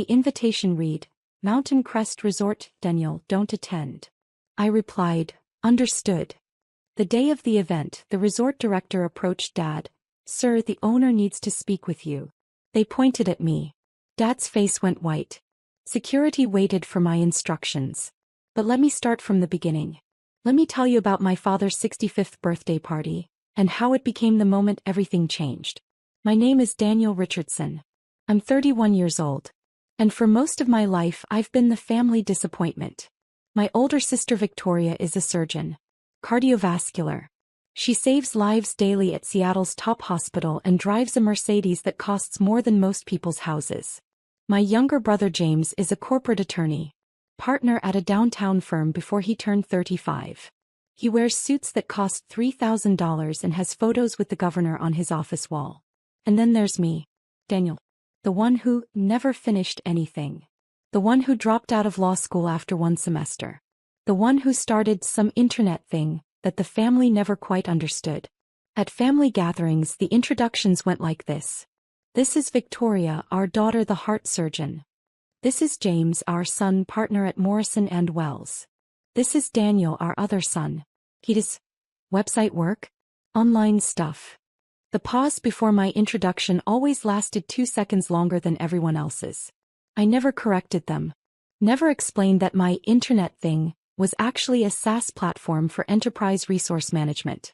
The invitation read, Mountain Crest Resort, Daniel, don't attend. I replied, understood. The day of the event, the resort director approached Dad. Sir, the owner needs to speak with you. They pointed at me. Dad's face went white. Security waited for my instructions. But let me start from the beginning. Let me tell you about my father's 65th birthday party, and how it became the moment everything changed. My name is Daniel Richardson. I'm 31 years old. And for most of my life I've been the family disappointment. My older sister Victoria is a surgeon. Cardiovascular. She saves lives daily at Seattle's top hospital and drives a Mercedes that costs more than most people's houses. My younger brother James is a corporate attorney. Partner at a downtown firm before he turned 35. He wears suits that cost $3,000 and has photos with the governor on his office wall. And then there's me, Daniel. The one who never finished anything. The one who dropped out of law school after one semester. The one who started some internet thing that the family never quite understood. At family gatherings the introductions went like this. This is Victoria, our daughter, the heart surgeon. This is James, our son, partner at Morrison & Wells. This is Daniel, our other son. He does website work? Online stuff. The pause before my introduction always lasted 2 seconds longer than everyone else's. I never corrected them. Never explained that my internet thing was actually a SaaS platform for enterprise resource management.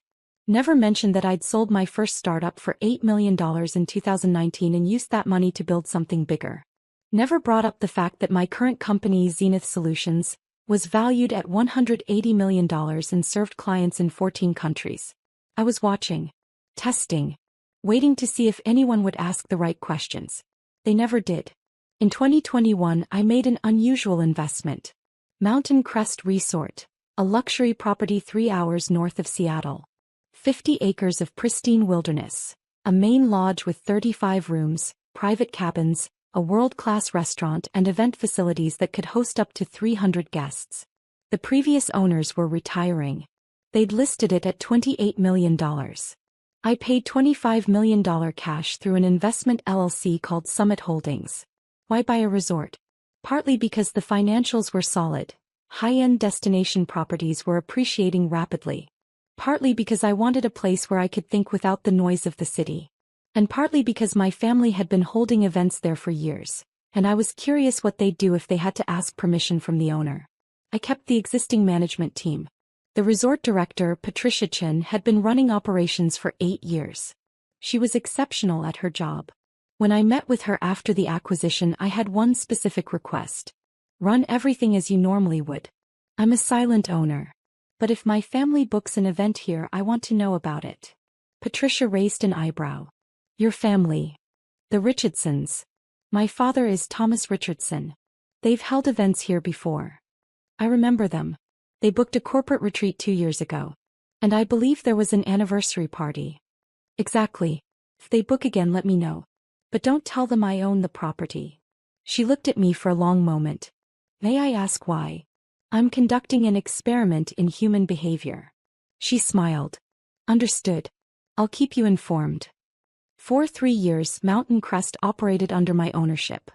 Never mentioned that I'd sold my first startup for $8 million in 2019 and used that money to build something bigger. Never brought up the fact that my current company, Zenith Solutions, was valued at $180 million and served clients in 14 countries. I was watching, testing, waiting to see if anyone would ask the right questions. They never did. In 2021, I made an unusual investment. Mountain Crest Resort, a luxury property 3 hours north of Seattle. 50 acres of pristine wilderness, a main lodge with 35 rooms, private cabins, a world-class restaurant and event facilities that could host up to 300 guests. The previous owners were retiring. They'd listed it at $28 million. I paid $25 million cash through an investment LLC called Summit Holdings. Why buy a resort? Partly because the financials were solid. High-end destination properties were appreciating rapidly. Partly because I wanted a place where I could think without the noise of the city. And partly because my family had been holding events there for years, and I was curious what they'd do if they had to ask permission from the owner. I kept the existing management team. The resort director, Patricia Chen, had been running operations for 8 years. She was exceptional at her job. When I met with her after the acquisition, I had one specific request. Run everything as you normally would. I'm a silent owner. But if my family books an event here, I want to know about it. Patricia raised an eyebrow. Your family. The Richardsons. My father is Thomas Richardson. They've held events here before. I remember them. They booked a corporate retreat 2 years ago. And I believe there was an anniversary party. Exactly. If they book again, let me know. But don't tell them I own the property. She looked at me for a long moment. May I ask why? I'm conducting an experiment in human behavior. She smiled. Understood. I'll keep you informed. For 3 years, Mountain Crest operated under my ownership.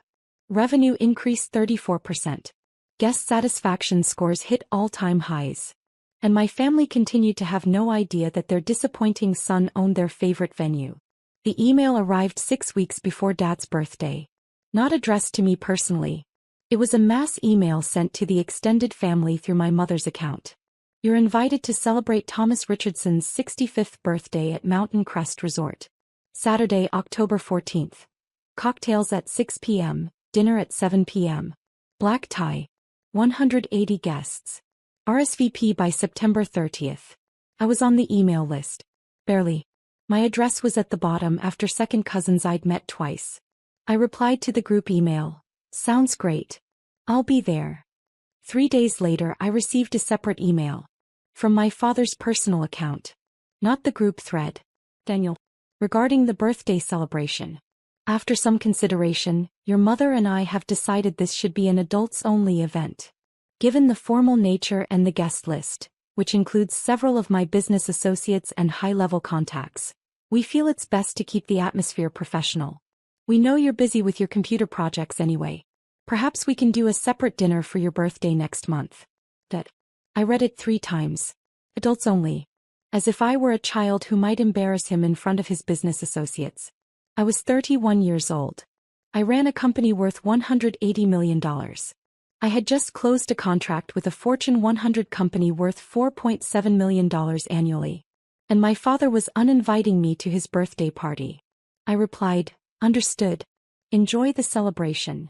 Revenue increased 34%. Guest satisfaction scores hit all-time highs. And my family continued to have no idea that their disappointing son owned their favorite venue. The email arrived 6 weeks before Dad's birthday. Not addressed to me personally. It was a mass email sent to the extended family through my mother's account. You're invited to celebrate Thomas Richardson's 65th birthday at Mountain Crest Resort. Saturday, October 14th. Cocktails at 6 p.m., dinner at 7 p.m. Black tie. 180 guests. RSVP by September 30th. I was on the email list. Barely. My address was at the bottom after second cousins I'd met twice. I replied to the group email. Sounds great. I'll be there. 3 days later I received a separate email. From my father's personal account. Not the group thread. Daniel. Regarding the birthday celebration. After some consideration, your mother and I have decided this should be an adults-only event. Given the formal nature and the guest list, which includes several of my business associates and high-level contacts, we feel it's best to keep the atmosphere professional. We know you're busy with your computer projects anyway. Perhaps we can do a separate dinner for your birthday next month. That. I read it 3 times. Adults only. As if I were a child who might embarrass him in front of his business associates. I was 31 years old. I ran a company worth $180 million. I had just closed a contract with a Fortune 100 company worth $4.7 million annually. And my father was uninviting me to his birthday party. I replied, "Understood. Enjoy the celebration."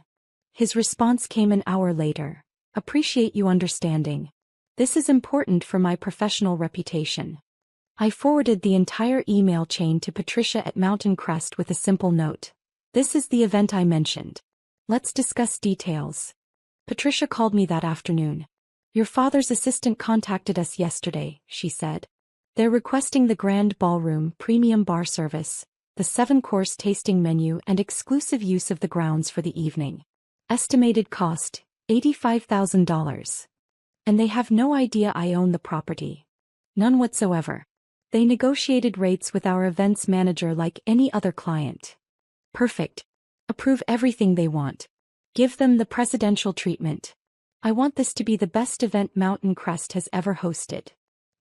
His response came an hour later. "Appreciate you understanding. This is important for my professional reputation." I forwarded the entire email chain to Patricia at Mountain Crest with a simple note. "This is the event I mentioned. Let's discuss details." Patricia called me that afternoon. "Your father's assistant contacted us yesterday," she said. "They're requesting the grand ballroom, premium bar service, the 7-course tasting menu and exclusive use of the grounds for the evening. Estimated cost, $85,000. And they have no idea I own the property. None whatsoever. They negotiated rates with our events manager like any other client. Perfect. Approve everything they want. Give them the presidential treatment. I want this to be the best event Mountain Crest has ever hosted.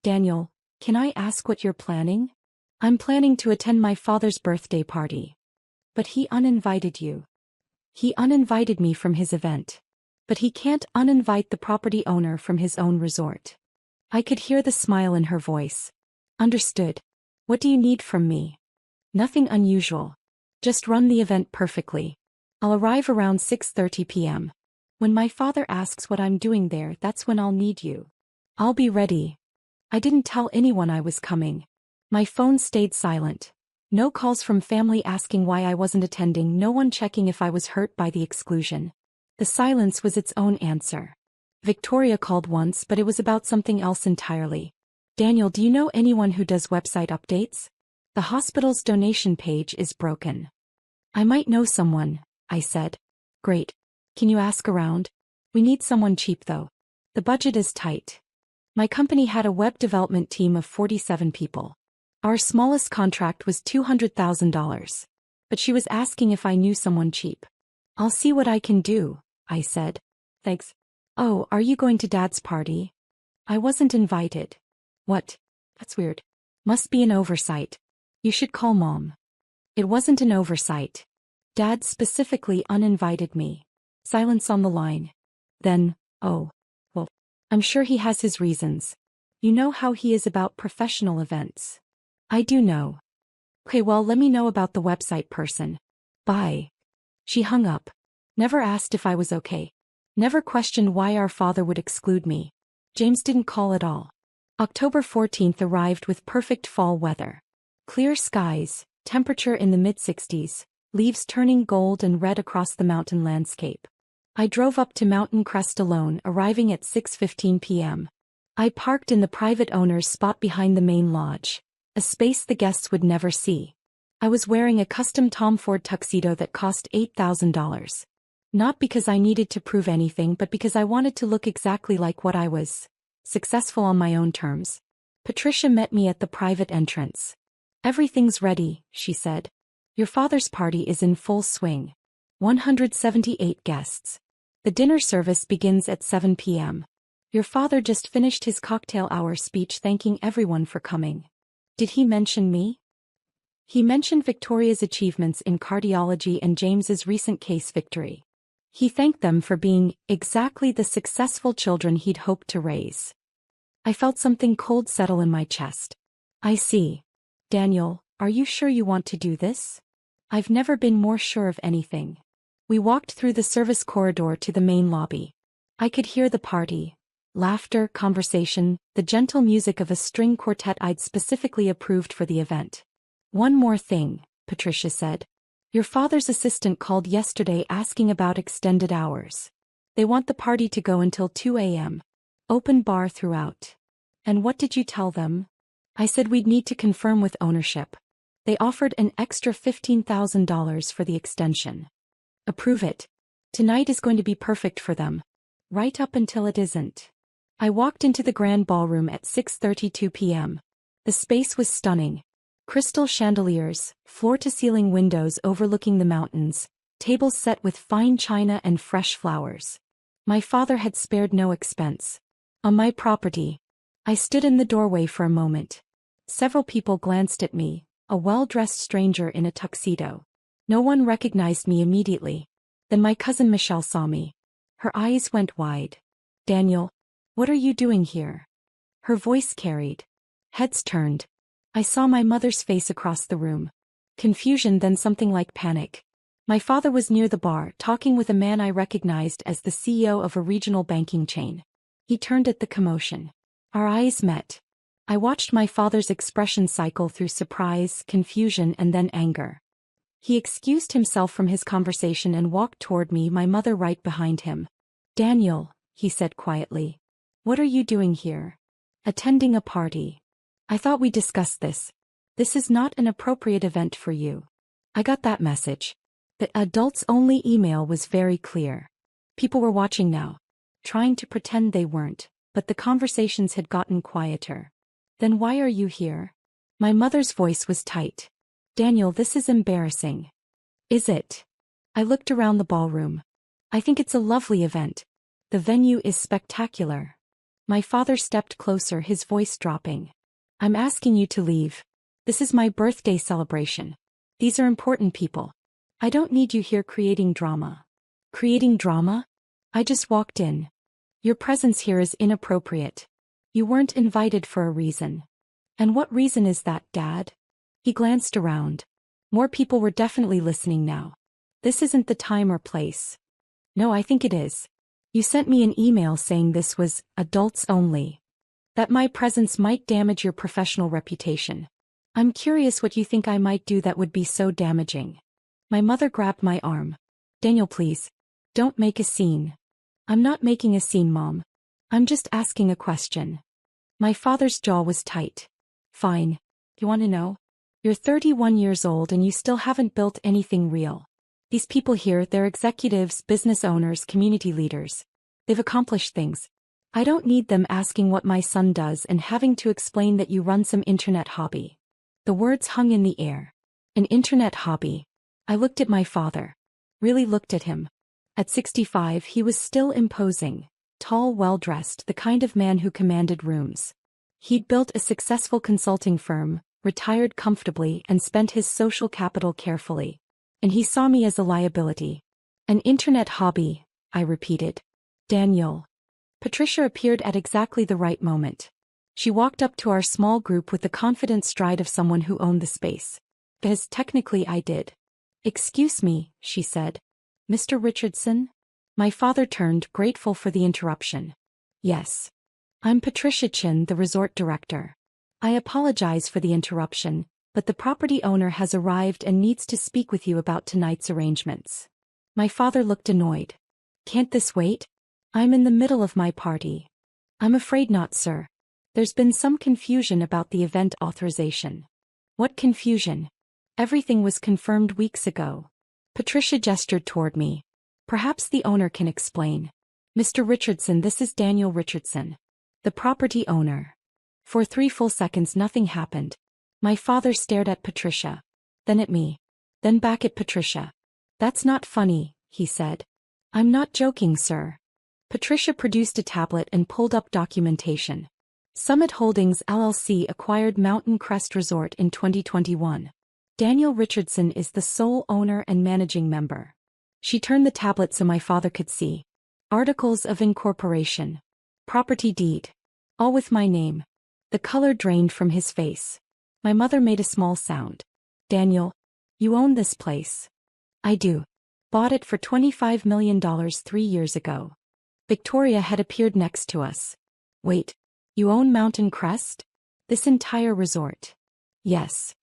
Daniel, can I ask what you're planning?" "I'm planning to attend my father's birthday party." "But he uninvited you." "He uninvited me from his event. But he can't uninvite the property owner from his own resort." I could hear the smile in her voice. "Understood. What do you need from me?" "Nothing unusual. Just run the event perfectly. I'll arrive around 6:30 p.m. When my father asks what I'm doing there, that's when I'll need you." "I'll be ready." I didn't tell anyone I was coming. My phone stayed silent. No calls from family asking why I wasn't attending, no one checking if I was hurt by the exclusion. The silence was its own answer. Victoria called once, but it was about something else entirely. "Daniel, do you know anyone who does website updates? The hospital's donation page is broken." "I might know someone," I said. "Great. Can you ask around? We need someone cheap though. The budget is tight." My company had a web development team of 47 people. Our smallest contract was $200,000. But she was asking if I knew someone cheap. "I'll see what I can do," I said. "Thanks." "Oh, are you going to Dad's party?" "I wasn't invited." "What? That's weird. Must be an oversight. You should call Mom." "It wasn't an oversight. Dad specifically uninvited me." Silence on the line. Then, "Oh, well, I'm sure he has his reasons. You know how he is about professional events." "I do know." "Okay, well, let me know about the website person. Bye." She hung up. Never asked if I was okay. Never questioned why our father would exclude me. James didn't call at all. October 14th arrived with perfect fall weather. Clear skies, temperature in the mid-60s, leaves turning gold and red across the mountain landscape. I drove up to Mountain Crest alone, arriving at 6:15 p.m. I parked in the private owner's spot behind the main lodge, a space the guests would never see. I was wearing a custom Tom Ford tuxedo that cost $8,000. Not because I needed to prove anything, but because I wanted to look exactly like what I was. Successful on my own terms. Patricia met me at the private entrance. "Everything's ready," she said. "Your father's party is in full swing. 178 guests. The dinner service begins at 7 p.m. Your father just finished his cocktail hour speech thanking everyone for coming." "Did he mention me?" "He mentioned Victoria's achievements in cardiology and James's recent case victory. He thanked them for being exactly the successful children he'd hoped to raise." I felt something cold settle in my chest. "I see. Daniel, are you sure you want to do this?" "I've never been more sure of anything." We walked through the service corridor to the main lobby. I could hear the party. Laughter, conversation, the gentle music of a string quartet I'd specifically approved for the event. "One more thing," Patricia said. "Your father's assistant called yesterday asking about extended hours. They want the party to go until 2 a.m. Open bar throughout." "And what did you tell them?" "I said we'd need to confirm with ownership. They offered an extra $15,000 for the extension." "Approve it. Tonight is going to be perfect for them. Right up until it isn't." I walked into the grand ballroom at 6:32 p.m. The space was stunning. Crystal chandeliers, floor-to-ceiling windows overlooking the mountains, tables set with fine china and fresh flowers. My father had spared no expense. On my property. I stood in the doorway for a moment. Several people glanced at me, a well-dressed stranger in a tuxedo. No one recognized me immediately. Then my cousin Michelle saw me. Her eyes went wide. "Daniel, what are you doing here?" Her voice carried. Heads turned. I saw my mother's face across the room. Confusion, then something like panic. My father was near the bar, talking with a man I recognized as the CEO of a regional banking chain. He turned at the commotion. Our eyes met. I watched my father's expression cycle through surprise, confusion, and then anger. He excused himself from his conversation and walked toward me, my mother right behind him. "Daniel," he said quietly. "What are you doing here?" "Attending a party. I thought we discussed this. This is not an appropriate event for you." I got that message. The adults-only email was very clear. People were watching now, trying to pretend they weren't, but the conversations had gotten quieter. "Then why are you here?" My mother's voice was tight. "Daniel, this is embarrassing." "Is it?" I looked around the ballroom. "I think it's a lovely event. The venue is spectacular." My father stepped closer, his voice dropping. "I'm asking you to leave. This is my birthday celebration. These are important people. I don't need you here creating drama." "Creating drama?" I just walked in. "Your presence here is inappropriate. You weren't invited for a reason." "And what reason is that, Dad?" He glanced around. More people were definitely listening now. "This isn't the time or place." "No, I think it is. You sent me an email saying this was adults only. That my presence might damage your professional reputation. I'm curious what you think I might do that would be so damaging." My mother grabbed my arm. "Daniel, please. Don't make a scene." "I'm not making a scene, Mom. I'm just asking a question." My father's jaw was tight. "Fine. You want to know? You're 31 years old and you still haven't built anything real. These people here, they're executives, business owners, community leaders. They've accomplished things. I don't need them asking what my son does and having to explain that you run some internet hobby." The words hung in the air. An internet hobby. I looked at my father. Really looked at him. At 65, he was still imposing. Tall, well-dressed, the kind of man who commanded rooms. He'd built a successful consulting firm, retired comfortably, and spent his social capital carefully. And he saw me as a liability. "An internet hobby," I repeated. "Daniel." Patricia appeared at exactly the right moment. She walked up to our small group with the confident stride of someone who owned the space. "Because technically I did." "Excuse me," she said. "Mr. Richardson?" My father turned, grateful for the interruption. "Yes. I'm Patricia Chin, the resort director. I apologize for the interruption, but the property owner has arrived and needs to speak with you about tonight's arrangements." My father looked annoyed. "Can't this wait? I'm in the middle of my party." "I'm afraid not, sir. There's been some confusion about the event authorization." "What confusion?" "Everything was confirmed weeks ago." Patricia gestured toward me. "Perhaps the owner can explain." "Mr. Richardson, this is Daniel Richardson. The property owner." For 3 full seconds nothing happened. My father stared at Patricia. Then at me. Then back at Patricia. "That's not funny," he said. "I'm not joking, sir." Patricia produced a tablet and pulled up documentation. Summit Holdings LLC acquired Mountain Crest Resort in 2021. Daniel Richardson is the sole owner and managing member. She turned the tablet so my father could see. Articles of incorporation. Property deed. All with my name. The color drained from his face. My mother made a small sound. "Daniel, you own this place." "I do. Bought it for $25 million 3 years ago." Victoria had appeared next to us. "Wait, you own Mountain Crest? This entire resort?" "Yes."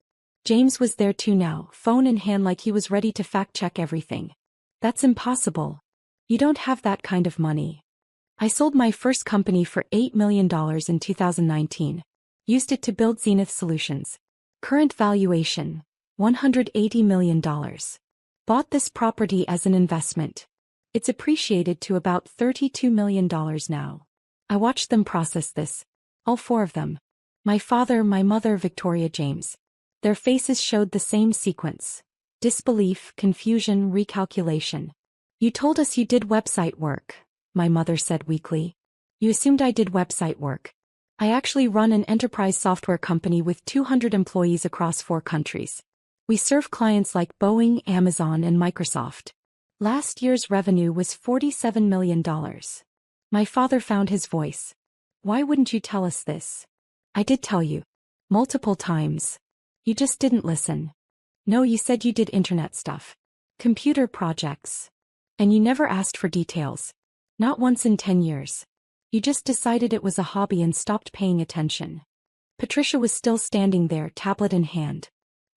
James was there too now, phone in hand like he was ready to fact-check everything. "That's impossible. You don't have that kind of money." "I sold my first company for $8 million in 2019. Used it to build Zenith Solutions. Current valuation, $180 million. Bought this property as an investment. It's appreciated to about $32 million now." I watched them process this. All 4 of them. My father, my mother, Victoria, James. Their faces showed the same sequence. Disbelief, confusion, recalculation. You told us you did website work, my mother said weakly. You assumed I did website work. I actually run an enterprise software company with 200 employees across 4 countries. We serve clients like Boeing, Amazon, and Microsoft. Last year's revenue was $47 million. My father found his voice. Why wouldn't you tell us this? I did tell you. Multiple times. You just didn't listen. No, you said you did internet stuff. Computer projects. And you never asked for details. Not once in 10 years. You just decided it was a hobby and stopped paying attention. Patricia was still standing there, tablet in hand.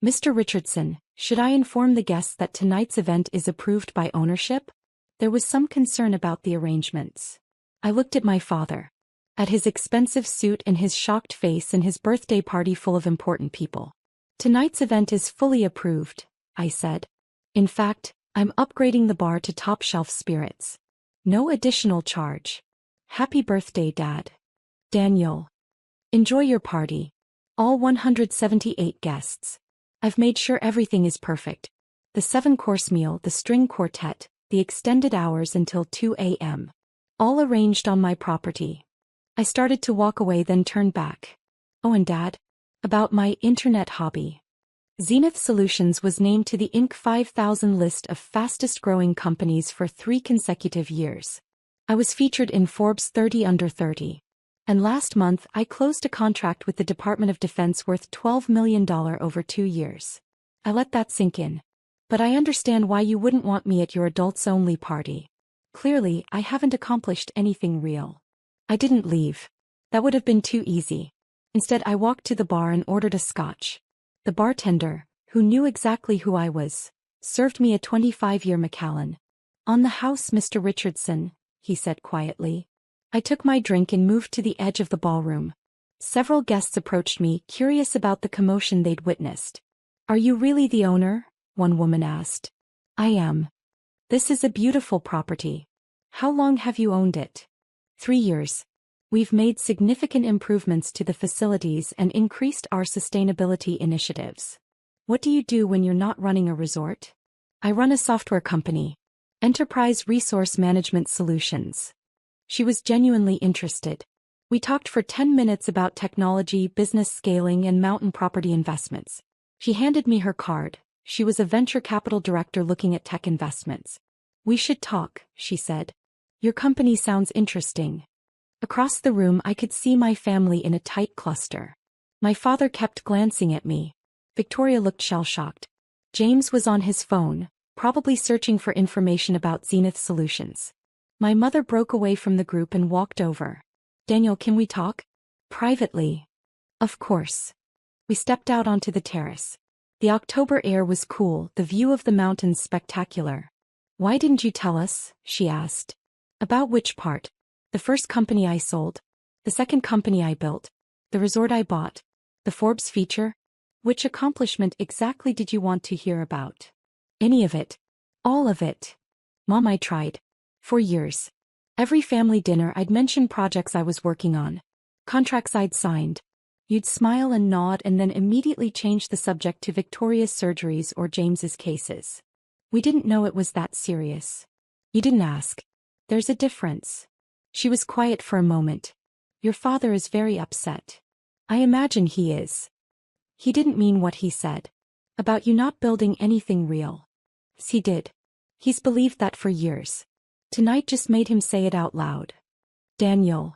Mr. Richardson, should I inform the guests that tonight's event is approved by ownership? There was some concern about the arrangements. I looked at my father. At his expensive suit and his shocked face and his birthday party full of important people. Tonight's event is fully approved, I said. In fact, I'm upgrading the bar to top-shelf spirits. No additional charge. Happy birthday, Dad. Daniel. Enjoy your party. All 178 guests. I've made sure everything is perfect. The 7-course meal, the string quartet, the extended hours until 2 a.m. All arranged on my property. I started to walk away, then turned back. Oh, and Dad? About my internet hobby. Zenith Solutions was named to the Inc. 5000 list of fastest-growing companies for 3 consecutive years. I was featured in Forbes 30 Under 30. And last month I closed a contract with the Department of Defense worth $12 million over 2 years. I let that sink in. But I understand why you wouldn't want me at your adults-only party. Clearly, I haven't accomplished anything real. I didn't leave. That would have been too easy. Instead, I walked to the bar and ordered a scotch. The bartender, who knew exactly who I was, served me a 25-year Macallan. On the house, Mr. Richardson, he said quietly. I took my drink and moved to the edge of the ballroom. Several guests approached me, curious about the commotion they'd witnessed. Are you really the owner? One woman asked. I am. This is a beautiful property. How long have you owned it? 3 years. We've made significant improvements to the facilities and increased our sustainability initiatives. What do you do when you're not running a resort? I run a software company. Enterprise Resource Management Solutions. She was genuinely interested. We talked for 10 minutes about technology, business scaling, and mountain property investments. She handed me her card. She was a venture capital director looking at tech investments. We should talk, she said. Your company sounds interesting. Across the room I could see my family in a tight cluster. My father kept glancing at me. Victoria looked shell-shocked. James was on his phone, probably searching for information about Zenith Solutions. My mother broke away from the group and walked over. Daniel, can we talk? Privately. Of course. We stepped out onto the terrace. The October air was cool, the view of the mountains spectacular. Why didn't you tell us? She asked. About which part? The first company I sold. The second company I built. The resort I bought. The Forbes feature. Which accomplishment exactly did you want to hear about? Any of it. All of it. Mom, I tried. For years. Every family dinner I'd mention projects I was working on. Contracts I'd signed. You'd smile and nod and then immediately change the subject to Victoria's surgeries or James's cases. We didn't know it was that serious. You didn't ask. There's a difference. She was quiet for a moment. Your father is very upset. I imagine he is. He didn't mean what he said. About you not building anything real. He did. He's believed that for years. Tonight just made him say it out loud. Daniel.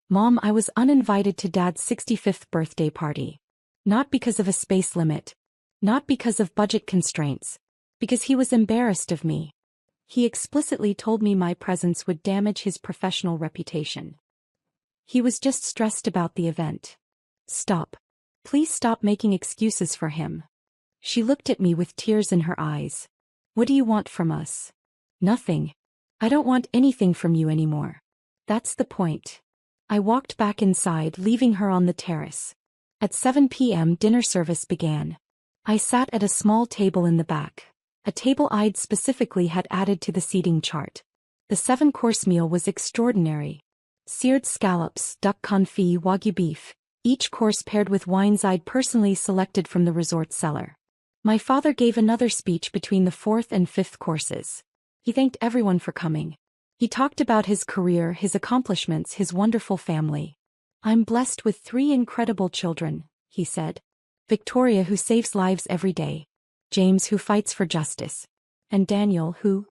Mom, I was uninvited to Dad's 65th birthday party. Not because of a space limit. Not because of budget constraints. Because he was embarrassed of me. He explicitly told me my presence would damage his professional reputation. He was just stressed about the event. Stop. Please stop making excuses for him. She looked at me with tears in her eyes. What do you want from us? Nothing. I don't want anything from you anymore. That's the point. I walked back inside, leaving her on the terrace. At 7 p.m. dinner service began. I sat at a small table in the back. A table I'd specifically had added to the seating chart. The 7-course meal was extraordinary. Seared scallops, duck confit, wagyu beef, each course paired with wines I'd personally selected from the resort cellar. My father gave another speech between the fourth and fifth courses. He thanked everyone for coming. He talked about his career, his accomplishments, his wonderful family. I'm blessed with 3 incredible children, he said. Victoria, who saves lives every day. James, who fights for justice. And Daniel, who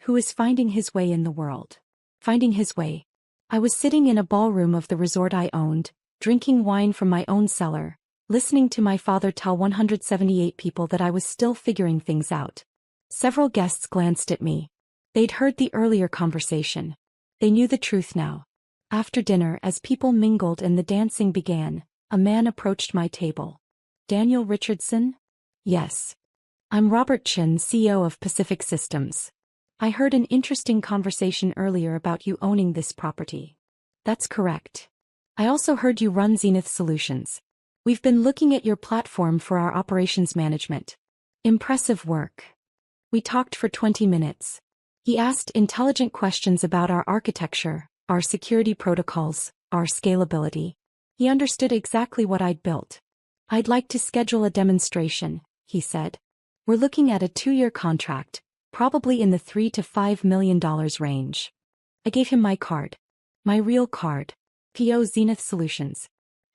is finding his way in the world. Finding his way. I was sitting in a ballroom of the resort I owned, drinking wine from my own cellar, listening to my father tell 178 people that I was still figuring things out. Several guests glanced at me. They'd heard the earlier conversation. They knew the truth now. After dinner, as people mingled and the dancing began, a man approached my table. Daniel Richardson? Yes. I'm Robert Chin, CEO of Pacific Systems. I heard an interesting conversation earlier about you owning this property. That's correct. I also heard you run Zenith Solutions. We've been looking at your platform for our operations management. Impressive work. We talked for 20 minutes. He asked intelligent questions about our architecture, our security protocols, our scalability. He understood exactly what I'd built. I'd like to schedule a demonstration, he said. We're looking at a 2-year contract, probably in the $3 to $5 million range. I gave him my card. My real card. PO Zenith Solutions.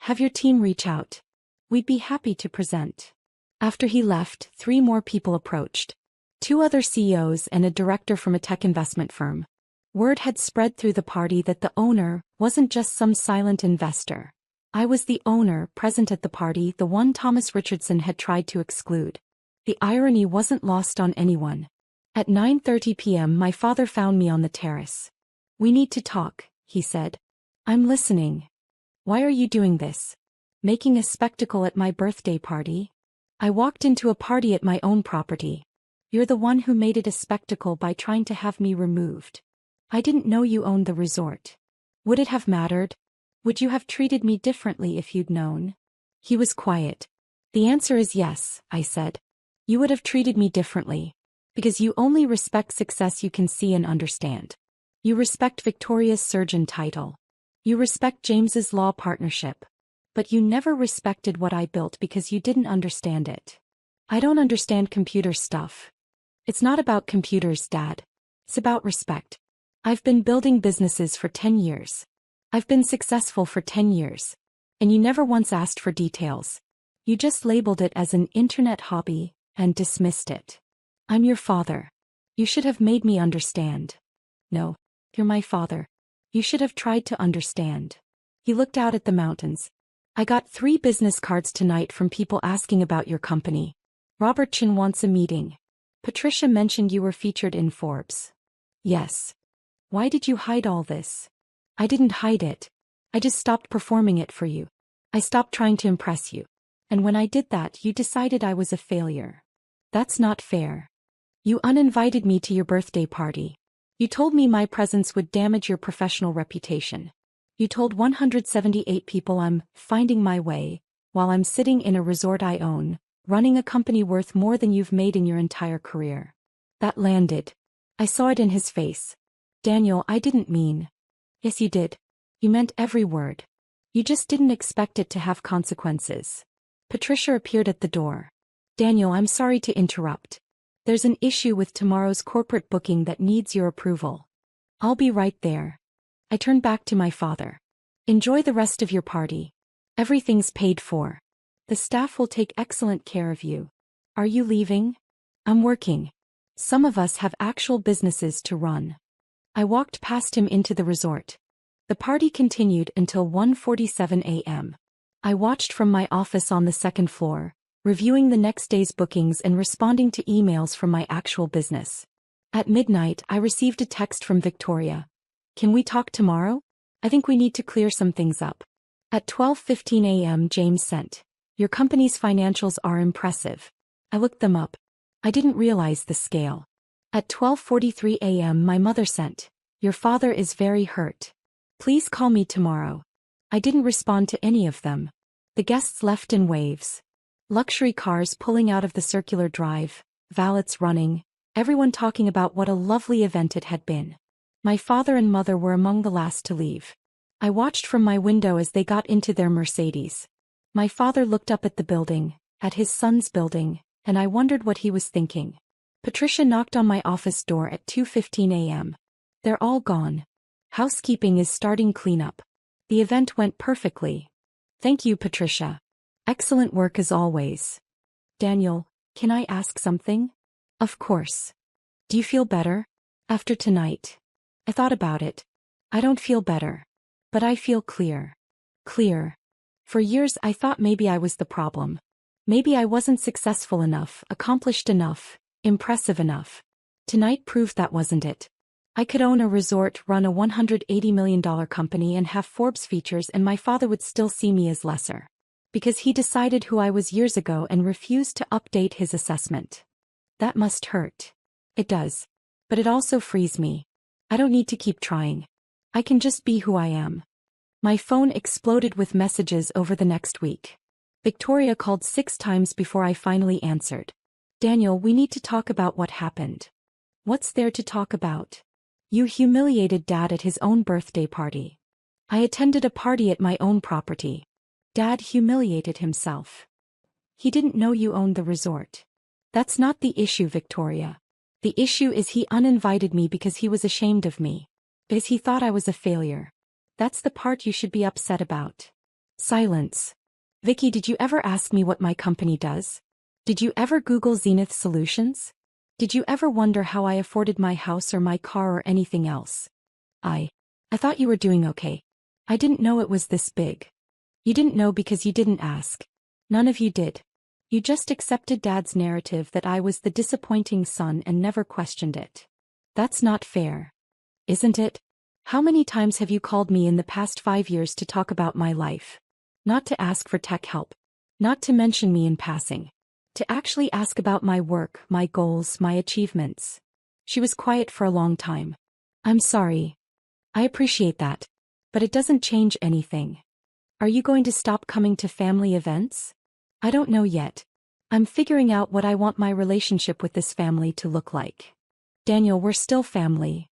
Have your team reach out. We'd be happy to present. After he left, 3 more people approached. 2 other CEOs and a director from a tech investment firm. Word had spread through the party that the owner wasn't just some silent investor. I was the owner, present at the party, the one Thomas Richardson had tried to exclude. The irony wasn't lost on anyone. At 9:30 p.m. my father found me on the terrace. We need to talk, he said. I'm listening. Why are you doing this? Making a spectacle at my birthday party? I walked into a party at my own property. You're the one who made it a spectacle by trying to have me removed. I didn't know you owned the resort. Would it have mattered? Would you have treated me differently if you'd known? He was quiet. The answer is yes, I said. You would have treated me differently. Because you only respect success you can see and understand. You respect Victoria's surgeon title. You respect James's law partnership. But you never respected what I built because you didn't understand it. I don't understand computer stuff. It's not about computers, Dad. It's about respect. I've been building businesses for 10 years. I've been successful for 10 years. And you never once asked for details. You just labeled it as an internet hobby and dismissed it. I'm your father. You should have made me understand. No, you're my father. You should have tried to understand. He looked out at the mountains. I got 3 business cards tonight from people asking about your company. Robert Chin wants a meeting. Patricia mentioned you were featured in Forbes. Yes. Why did you hide all this? I didn't hide it. I just stopped performing it for you. I stopped trying to impress you. And when I did that, you decided I was a failure. That's not fair. You uninvited me to your birthday party. You told me my presence would damage your professional reputation. You told 178 people I'm finding my way, while I'm sitting in a resort I own, running a company worth more than you've made in your entire career. That landed. I saw it in his face. Daniel, I didn't mean. Yes, you did. You meant every word. You just didn't expect it to have consequences. Patricia appeared at the door. Daniel, I'm sorry to interrupt. There's an issue with tomorrow's corporate booking that needs your approval. I'll be right there. I turned back to my father. Enjoy the rest of your party. Everything's paid for. The staff will take excellent care of you. Are you leaving? I'm working. Some of us have actual businesses to run. I walked past him into the resort. The party continued until 1:47 a.m. I watched from my office on the 2nd floor, reviewing the next day's bookings and responding to emails from my actual business. At midnight, I received a text from Victoria. Can we talk tomorrow? I think we need to clear some things up. At 12:15 a.m. James sent. Your company's financials are impressive. I looked them up. I didn't realize the scale. At 12:43 a.m. my mother sent. Your father is very hurt. Please call me tomorrow. I didn't respond to any of them. The guests left in waves. Luxury cars pulling out of the circular drive, valets running, everyone talking about what a lovely event it had been. My father and mother were among the last to leave. I watched from my window as they got into their Mercedes. My father looked up at the building, at his son's building, and I wondered what he was thinking. Patricia knocked on my office door at 2:15 a.m. They're all gone. Housekeeping is starting cleanup. The event went perfectly. Thank you, Patricia. Excellent work as always. Daniel, can I ask something? Of course. Do you feel better? After tonight? I thought about it. I don't feel better. But I feel clear. Clear. For years I thought maybe I was the problem. Maybe I wasn't successful enough, accomplished enough, impressive enough. Tonight proved that wasn't it. I could own a resort, run a $180 million company and have Forbes features, and my father would still see me as lesser. Because he decided who I was years ago and refused to update his assessment. That must hurt. It does. But it also frees me. I don't need to keep trying. I can just be who I am. My phone exploded with messages over the next week. Victoria called 6 times before I finally answered. Daniel, we need to talk about what happened. What's there to talk about? You humiliated Dad at his own birthday party. I attended a party at my own property. Dad humiliated himself. He didn't know you owned the resort. That's not the issue, Victoria. The issue is he uninvited me because he was ashamed of me. Because he thought I was a failure. That's the part you should be upset about. Silence. Vicky, did you ever ask me what my company does? Did you ever Google Zenith Solutions? Did you ever wonder how I afforded my house or my car or anything else? I thought you were doing okay. I didn't know it was this big. You didn't know because you didn't ask. None of you did. You just accepted Dad's narrative that I was the disappointing son and never questioned it. That's not fair. Isn't it? How many times have you called me in the past 5 years to talk about my life? Not to ask for tech help. Not to mention me in passing. To actually ask about my work, my goals, my achievements. She was quiet for a long time. I'm sorry. I appreciate that. But it doesn't change anything. Are you going to stop coming to family events? I don't know yet. I'm figuring out what I want my relationship with this family to look like. Daniel, we're still family.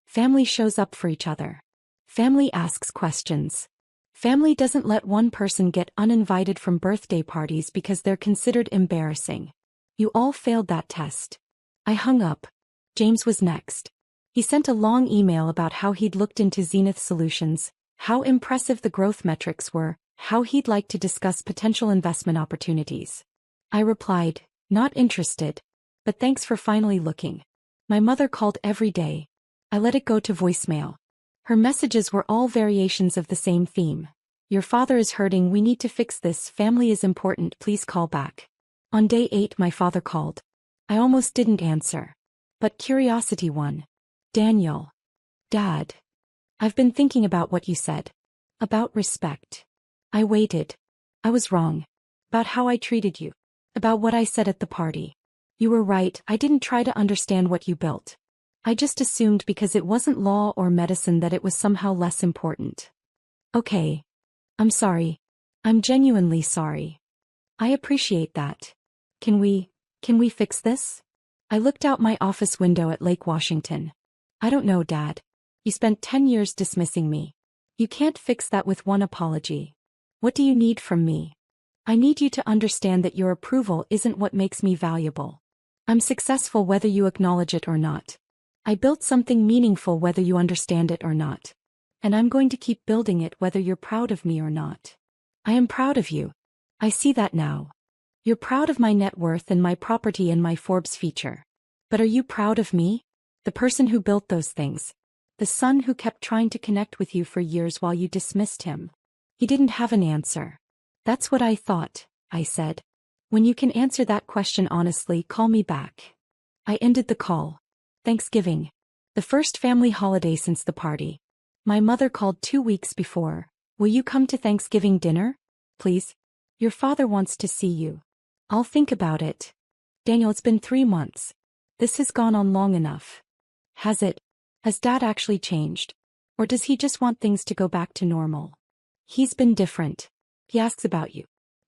Family shows up for each other. Family asks questions. Family doesn't let one person get uninvited from birthday parties because they're considered embarrassing. You all failed that test. I hung up. James was next. He sent a long email about how he'd looked into Zenith Solutions, how impressive the growth metrics were, how he'd like to discuss potential investment opportunities. I replied, not interested. But thanks for finally looking. My mother called every day. I let it go to voicemail. Her messages were all variations of the same theme. Your father is hurting, we need to fix this, family is important, please call back. On day 8 my father called. I almost didn't answer. But curiosity won. Daniel. Dad. I've been thinking about what you said. About respect. I waited. I was wrong. About how I treated you. About what I said at the party. You were right, I didn't try to understand what you built. I just assumed because it wasn't law or medicine that it was somehow less important. Okay. I'm sorry. I'm genuinely sorry. I appreciate that. Can we fix this? I looked out my office window at Lake Washington. I don't know, Dad. You spent 10 years dismissing me. You can't fix that with one apology. What do you need from me? I need you to understand that your approval isn't what makes me valuable. I'm successful whether you acknowledge it or not. I built something meaningful whether you understand it or not. And I'm going to keep building it whether you're proud of me or not. I am proud of you. I see that now. You're proud of my net worth and my property and my Forbes feature. But are you proud of me? The person who built those things. The son who kept trying to connect with you for years while you dismissed him. He didn't have an answer. That's what I thought, I said. When you can answer that question honestly, call me back. I ended the call. Thanksgiving. The first family holiday since the party. My mother called 2 weeks before. Will you come to Thanksgiving dinner? Please? Your father wants to see you. I'll think about it. Daniel, it's been 3 months. This has gone on long enough. Has it? Has Dad actually changed? Or does he just want things to go back to normal? He's been different. He asks about you.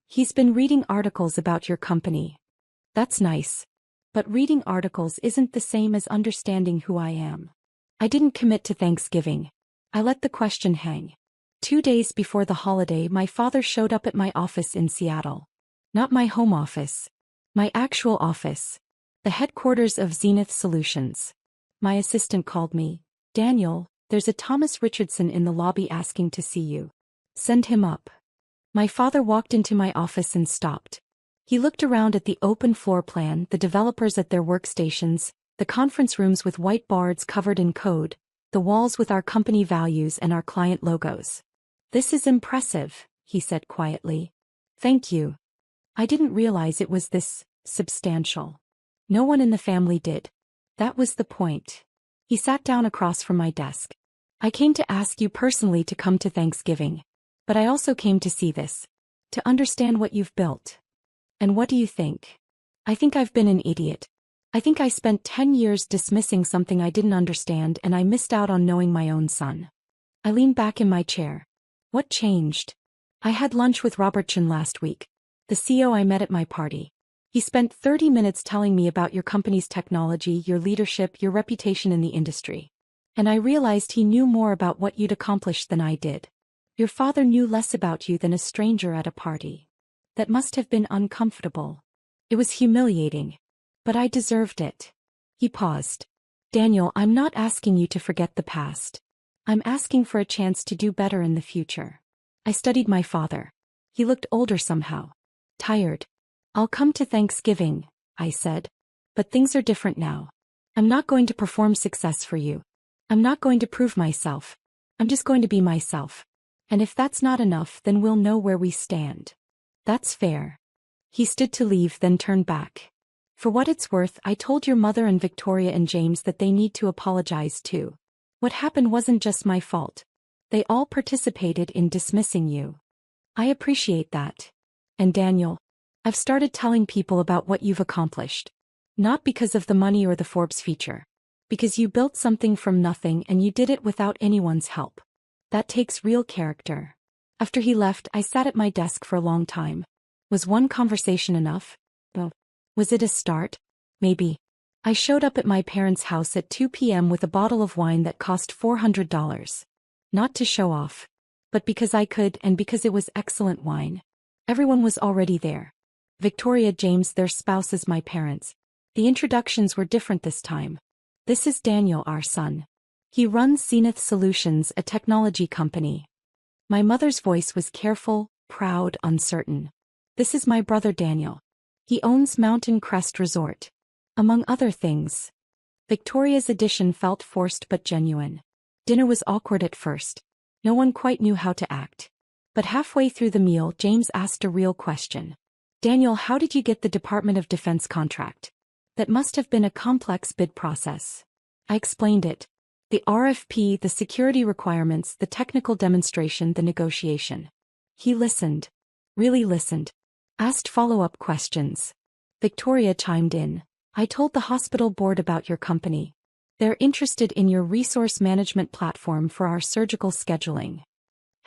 He's been reading articles about your company. That's nice. But reading articles isn't the same as understanding who I am. I didn't commit to Thanksgiving. I let the question hang. 2 days before the holiday, my father showed up at my office in Seattle. Not my home office. My actual office. The headquarters of Zenith Solutions. My assistant called me. Daniel, there's a Thomas Richardson in the lobby asking to see you. Send him up. My father walked into my office and stopped. He looked around at the open floor plan, the developers at their workstations, the conference rooms with whiteboards covered in code, the walls with our company values and our client logos. This is impressive, he said quietly. Thank you. I didn't realize it was this substantial. No one in the family did. That was the point. He sat down across from my desk. I came to ask you personally to come to Thanksgiving. But I also came to see this. To understand what you've built. And what do you think? I think I've been an idiot. I think I spent 10 years dismissing something I didn't understand and I missed out on knowing my own son. I leaned back in my chair. What changed? I had lunch with Robert Chen last week, the CEO I met at my party. He spent 30 minutes telling me about your company's technology, your leadership, your reputation in the industry. And I realized he knew more about what you'd accomplished than I did. Your father knew less about you than a stranger at a party. That must have been uncomfortable. It was humiliating. But I deserved it. He paused. Daniel, I'm not asking you to forget the past. I'm asking for a chance to do better in the future. I studied my father. He looked older somehow. Tired. I'll come to Thanksgiving, I said. But things are different now. I'm not going to perform success for you. I'm not going to prove myself. I'm just going to be myself. And if that's not enough, then we'll know where we stand. That's fair. He stood to leave, then turned back. For what it's worth, I told your mother and Victoria and James that they need to apologize too. What happened wasn't just my fault. They all participated in dismissing you. I appreciate that. And Daniel, I've started telling people about what you've accomplished. Not because of the money or the Forbes feature. Because you built something from nothing and you did it without anyone's help. That takes real character. After he left, I sat at my desk for a long time. Was one conversation enough? Well, was it a start? Maybe. I showed up at my parents' house at 2 p.m. with a bottle of wine that cost $400. Not to show off. But because I could and because it was excellent wine. Everyone was already there. Victoria, James, their spouses, my parents. The introductions were different this time. This is Daniel, our son. He runs Zenith Solutions, a technology company. My mother's voice was careful, proud, uncertain. This is my brother Daniel. He owns Mountain Crest Resort. Among other things. Victoria's addition felt forced but genuine. Dinner was awkward at first. No one quite knew how to act. But halfway through the meal, James asked a real question. Daniel, how did you get the Department of Defense contract? That must have been a complex bid process. I explained it. The RFP, the security requirements, the technical demonstration, the negotiation. He listened. Really listened. Asked follow-up questions. Victoria chimed in. I told the hospital board about your company. They're interested in your resource management platform for our surgical scheduling.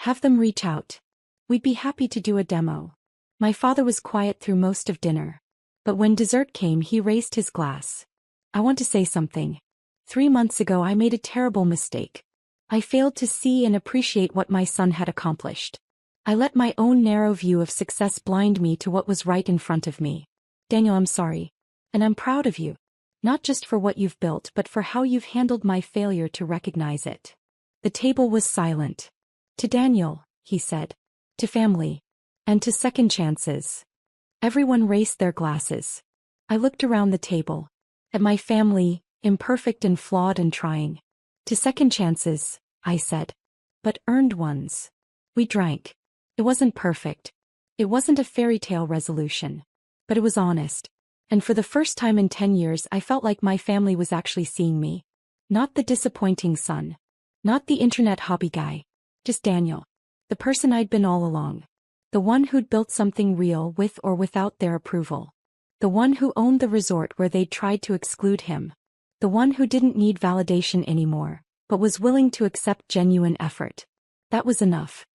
Have them reach out. We'd be happy to do a demo. My father was quiet through most of dinner. But when dessert came, he raised his glass. I want to say something. 3 months ago I made a terrible mistake. I failed to see and appreciate what my son had accomplished. I let my own narrow view of success blind me to what was right in front of me. Daniel, I'm sorry. And I'm proud of you. Not just for what you've built but for how you've handled my failure to recognize it. The table was silent. To Daniel, he said. To family. And to second chances. Everyone raised their glasses. I looked around the table. At my family, imperfect and flawed and trying. To second chances, I said. But earned ones. We drank. It wasn't perfect. It wasn't a fairy tale resolution. But it was honest. And for the first time in 10 years I felt like my family was actually seeing me. Not the disappointing son. Not the internet hobby guy. Just Daniel. The person I'd been all along. The one who'd built something real with or without their approval. The one who owned the resort where they'd tried to exclude him. The one who didn't need validation anymore, but was willing to accept genuine effort. That was enough.